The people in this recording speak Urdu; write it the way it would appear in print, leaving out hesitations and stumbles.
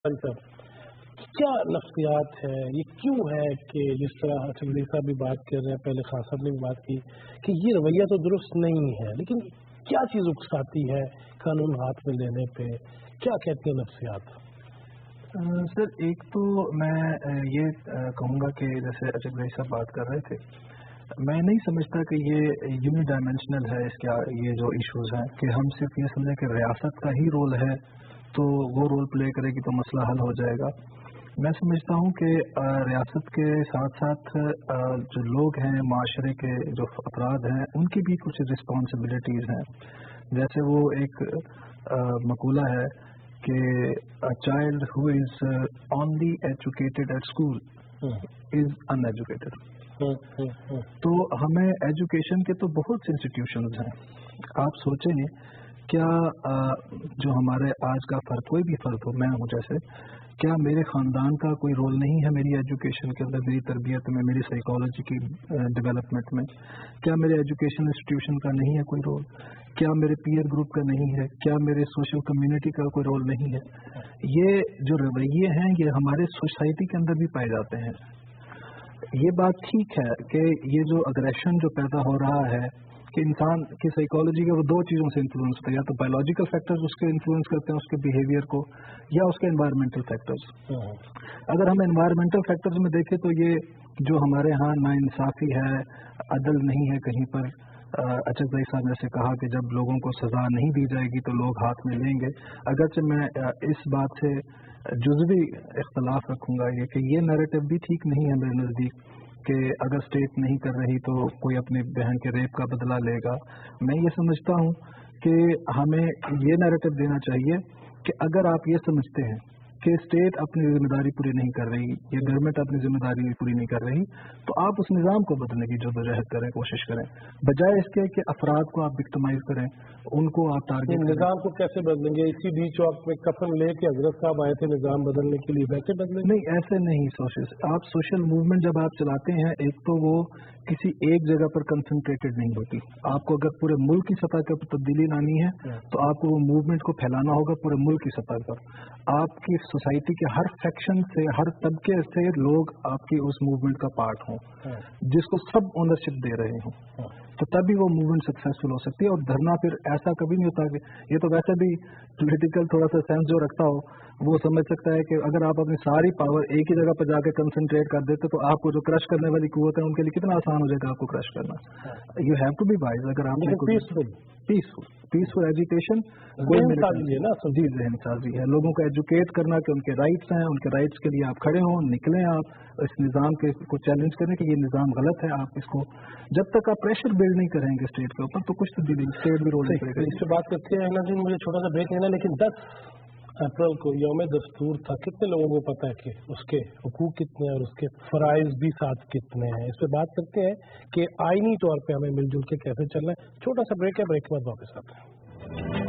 صاحب کیا نفسیات ہے، یہ کیوں ہے کہ جس طرح چودھری صاحب بھی بات کر رہے ہیں، پہلے خان صاحب نے بھی بات کی کہ یہ رویہ تو درست نہیں ہے، لیکن کیا چیز اکساتی ہے قانون ہاتھ میں لینے پہ؟ کیا کہتے ہیں نفسیات؟ سر ایک تو میں یہ کہوں گا کہ جیسے اجب بھائی صاحب بات کر رہے تھے، میں نہیں سمجھتا کہ یہ یونی ڈائمینشنل ہے اس کا یہ جو ایشوز ہیں کہ ہم صرف یہ سمجھیں کہ ریاست کا ہی رول ہے تو وہ رول پلے کرے گی تو مسئلہ حل ہو جائے گا. میں سمجھتا ہوں کہ ریاست کے ساتھ ساتھ جو لوگ ہیں معاشرے کے جو افراد ہیں ان کی بھی کچھ رسپانسبلٹیز ہیں. جیسے وہ ایک مقولہ ہے کہ child who is only educated at school is uneducated. تو ہمیں ایجوکیشن کے تو بہت سے انسٹیٹیوشنز ہیں. آپ سوچیں کیا جو ہمارے آج کا فرد، کوئی بھی فرد ہو، میں ہوں جیسے، کیا میرے خاندان کا کوئی رول نہیں ہے میری ایجوکیشن کے اندر، میری تربیت میں، میری سائیکالوجی کی ڈیولپمنٹ میں؟ کیا میرے ایجوکیشن انسٹیٹیوشن کا نہیں ہے کوئی رول؟ کیا میرے پیئر گروپ کا نہیں ہے؟ کیا میرے سوشل کمیونٹی کا کوئی رول نہیں ہے؟ یہ جو رویے ہیں یہ ہمارے سوسائٹی کے اندر بھی پائے جاتے ہیں. یہ بات ٹھیک ہے کہ یہ جو اگریشن جو پیدا ہو رہا ہے کہ انسان کی سائیکالوجی کے وہ دو چیزوں سے انفلوئنس ہوتا ہے، یا تو بایولوجیکل فیکٹرز اس کے انفلوئنس کرتے ہیں اس کے بیہیویئر کو، یا اس کے انوائرمنٹل فیکٹرز. اگر ہم انوائرمنٹل فیکٹرز میں دیکھیں تو یہ جو ہمارے ہاں ناانصافی ہے، عدل نہیں ہے کہیں پر. اچک بھائی صاحب نے سے کہا کہ جب لوگوں کو سزا نہیں دی جائے گی تو لوگ ہاتھ میں لیں گے. اگرچہ میں اس بات سے جزوی اختلاف رکھوں گا یہ کہ یہ نیریٹو بھی ٹھیک نہیں ہے میرے نزدیک کہ اگر اسٹیٹ نہیں کر رہی تو کوئی اپنی بہن کے ریپ کا بدلہ لے گا. میں یہ سمجھتا ہوں کہ ہمیں یہ نیریٹو دینا چاہیے کہ اگر آپ یہ سمجھتے ہیں کہ اسٹیٹ اپنی ذمہ داری پوری نہیں کر رہی یا گورنمنٹ اپنی ذمہ داری پوری نہیں کر رہی تو آپ اس نظام کو بدلنے کی جدوجہد کریں، کوشش کریں، بجائے اس کے کہ افراد کو آپ وکٹمائز کریں، ان کو آپ ٹارگیٹ کریں. نظام کو کیسے بدلیں گے؟ اسی بیچ چوک میں کفن لے کے حضرت صاحب آئے تھے نظام بدلنے کے لیے، ویسے بدلیں؟ نہیں، ایسے نہیں. آپ سوشل موومنٹ جب آپ چلاتے ہیں ایک تو وہ کسی ایک جگہ پر کنسنٹریٹڈ نہیں ہوتی. آپ کو اگر پورے ملک کی سطح پر تبدیلی لانی ہے تو آپ کو وہ موومنٹ کو پھیلانا ہوگا پورے ملک کی سطح پر. آپ کی سوسائٹی کے ہر سیکشن سے، ہر طبقے سے لوگ آپ کی اس موومنٹ کا پارٹ ہوں، جس کو سب اونرشپ دے رہے ہوں، تو تبھی وہ موومنٹ سکسیسفل ہو سکتی ہے. اور دھرنا پھر ایسا کبھی نہیں ہوتا کہ یہ تو ویسے بھی پولیٹیکل تھوڑا سا سینس جو رکھتا ہو وہ سمجھ سکتا ہے کہ اگر آپ اپنی ساری پاور ایک ہی جگہ پر جا کے کنسنٹریٹ کر دیتے تو آپ کو جو کرش کرنے والی قوت ہے ان کے لیے کتنا آسان ہو جائے گا آپ کو کرش کرنا. You have to be wise. اگر آپ پیسفل ایجوکیشن جی ذہن سازی ہے، لوگوں کو ایجوکیٹ کرنا کہ ان کے رائٹس ہیں، ان کے رائٹس کے لیے آپ کھڑے ہوں، نکلیں آپ اس نظام کے کو چیلنج کریں کہ یہ نظام غلط ہے. آپ اس کو جب تک آپ پریشر بلڈ نہیں کریں گے اسٹیٹ کے اوپر تو کچھ تبدیلی اسٹیٹ بھی رول نہیں کرے گا. اس پہ بات کرتے ہیں جی، مجھے چھوٹا سا بریک لینا، لیکن 10 اپریل کو یوم دستور تھا. کتنے لوگوں کو پتا ہے کہ اس کے حقوق کتنے ہیں اور اس کے فرائض بھی ساتھ کتنے ہیں؟ اس پہ بات کرتے ہیں کہ آئینی طور پہ ہمیں مل جل کے کیسے چلنا ہے. چھوٹا سا بریک ہے، بریک کے بعد واپس آتے ہیں.